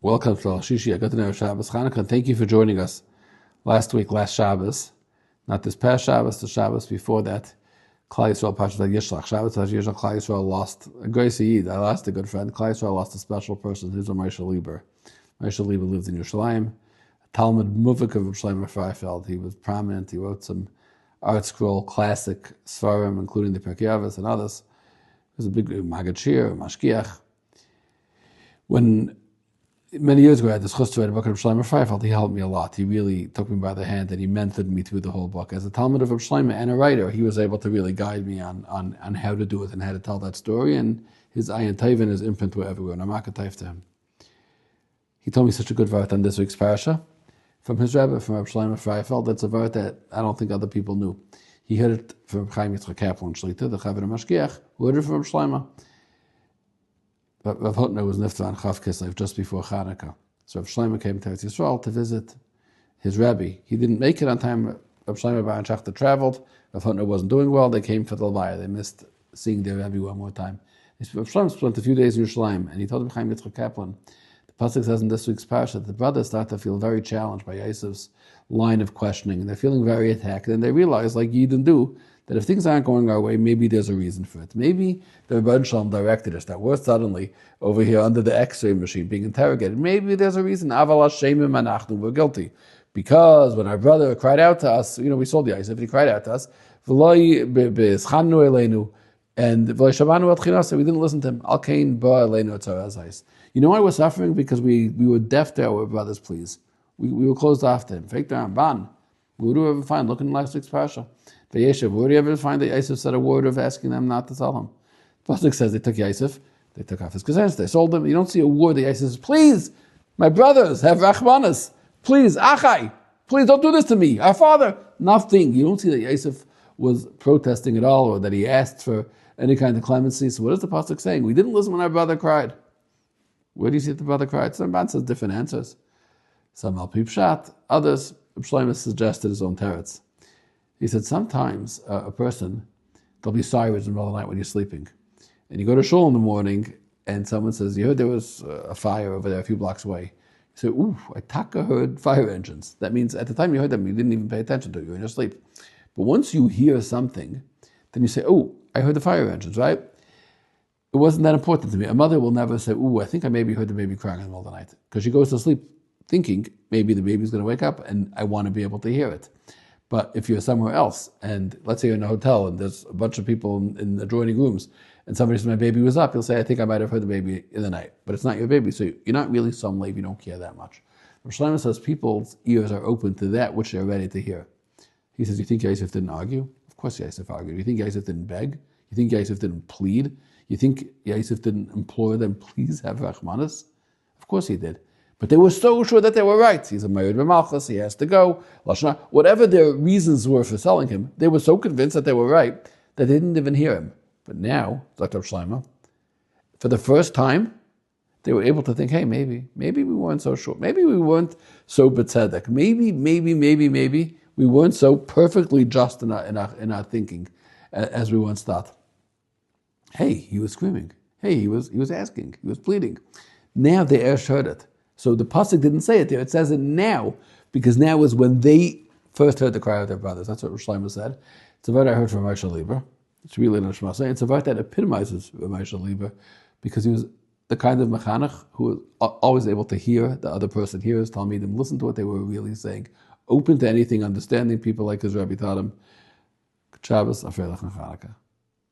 Welcome to Al Shishi. I got to know Shabbos Chanukah, and thank you for joining us last Shabbos, not this past Shabbos, the Shabbos before that. Klal Yisrael Pashat Yishlach. Shabbos Yishlach. Klal Yisrael lost a great Yid. I lost a good friend. Klal Yisrael lost a special person. His was Moshe Lieber. Moshe Lieber lived in Yerushalayim. Talmud Muvik of Shlomo Freifeld. He was prominent. He wrote some art scroll classic svarim, including the Pirkei Avos and others. He was a big Maggid Shir, Mashgiach. When many years ago I had this chus to write a book of Shlomo Freifeld, he helped me a lot. He really took me by the hand and he mentored me through the whole book. As a Talmud of Shlomo and a writer, he was able to really guide me on how to do it and how to tell that story. And his ayin tov and his imprint were everywhere. And I'm makatayv to him. He told me such a good vart on this week's parasha from his Rebbe, from Reb Shlomo Freifeld. That's a vart that I don't think other people knew. He heard it from Chaim Yitzchak Kaplan Shlita, the Chaver Mashgiach, who heard it from Reb Shlomo. But Rav Hutner was nifta on Chav Kislev just before Chanukah. So Rav Shlomo came to Eretz Yisrael to visit his Rebbe. He didn't make it on time. Rav Shlomo Bar and Shachta traveled. Rav Hutner wasn't doing well. They came for the Levaya. They missed seeing their Rebbe one more time. Rav Shlomo spent a few days in Yerushalayim, and he told him Chaim Yitzchak Kaplan, the pasuk says in this week's parsha, the brothers start to feel very challenged by Yosef's line of questioning, and they're feeling very attacked. And they realize, like Yidden do, that if things aren't going our way, maybe there's a reason for it. Maybe the Rebbe Shalom directed us, that we're suddenly over here under the X-ray machine being interrogated. Maybe there's a reason. Aval Hashemim anachnu, we're guilty. Because when our brother cried out to us, we sold Yosef, and he cried out to us, v'loi b'eschanu eleinu, and v'loi shabanu et chinasa, we didn't listen to him. Al kain ba eleinu etzarazais. You know why we're suffering? Because we were deaf to our brother's pleas. We were closed off to him. Fake down, ban. What do we ever find? Look in last week's parasha. Vayeshev, where do you ever find that Yosef said a word of asking them not to sell him? The pasuk says they took Yosef, they took off his gazelles, they sold him. You don't see a word that Yosef says, please, my brothers, have rachmanas. Please, achai, please don't do this to me. Our father, nothing. You don't see that Yosef was protesting at all or that he asked for any kind of clemency. So what is the pasuk saying? We didn't listen when our brother cried. Where do you see that the brother cried? Some man says different answers. Some al pipshat, others, Shlomo suggested his own teretz. He said sometimes a person, there'll be sirens in the middle of the night when you're sleeping. And you go to shul in the morning and someone says, you heard there was a fire over there a few blocks away. You say, ooh, I taka heard fire engines. That means at the time you heard them, you didn't even pay attention to it, you were in your sleep. But once you hear something, then you say, oh, I heard the fire engines, right? It wasn't that important to me. A mother will never say, ooh, I think I maybe heard the baby crying in the middle of the night. Because she goes to sleep thinking maybe the baby's going to wake up and I want to be able to hear it. But if you're somewhere else, and let's say you're in a hotel and there's a bunch of people in adjoining rooms, and somebody says my baby was up, you'll say, I think I might have heard the baby in the night. But it's not your baby, so you're not really some lave, you don't care that much. Rosh Shlomo says people's ears are open to that which they're ready to hear. He says, you think Yosef didn't argue? Of course Yosef argued. You think Yosef didn't beg? You think Yosef didn't plead? You think Yosef didn't implore them, please have rachmanas? Of course he did. But they were so sure that they were right. He's a Merid B'Malchus, he has to go. Lashna, whatever their reasons were for selling him, they were so convinced that they were right that they didn't even hear him. But now, Dr. Shlomo, for the first time, they were able to think, hey, maybe we weren't so sure. Maybe we weren't so betzedek. Maybe we weren't so perfectly just in our thinking as we once thought. Hey, he was screaming. Hey, he was asking. He was pleading. Now the Ersh heard it. So the pasuk didn't say it there. It says it now, because now is when they first heard the cry of their brothers. That's what Rosh Shlomo said. It's a word I heard from Moshe Lieber. It's really an Shema. It's a word that epitomizes Moshe Lieber, because he was the kind of mechanech who was always able to hear the other person, hear his talmidim, listen to what they were really saying, open to anything, understanding people like his Rabbi taught him. Shabbos, Afer Lech Chanukah.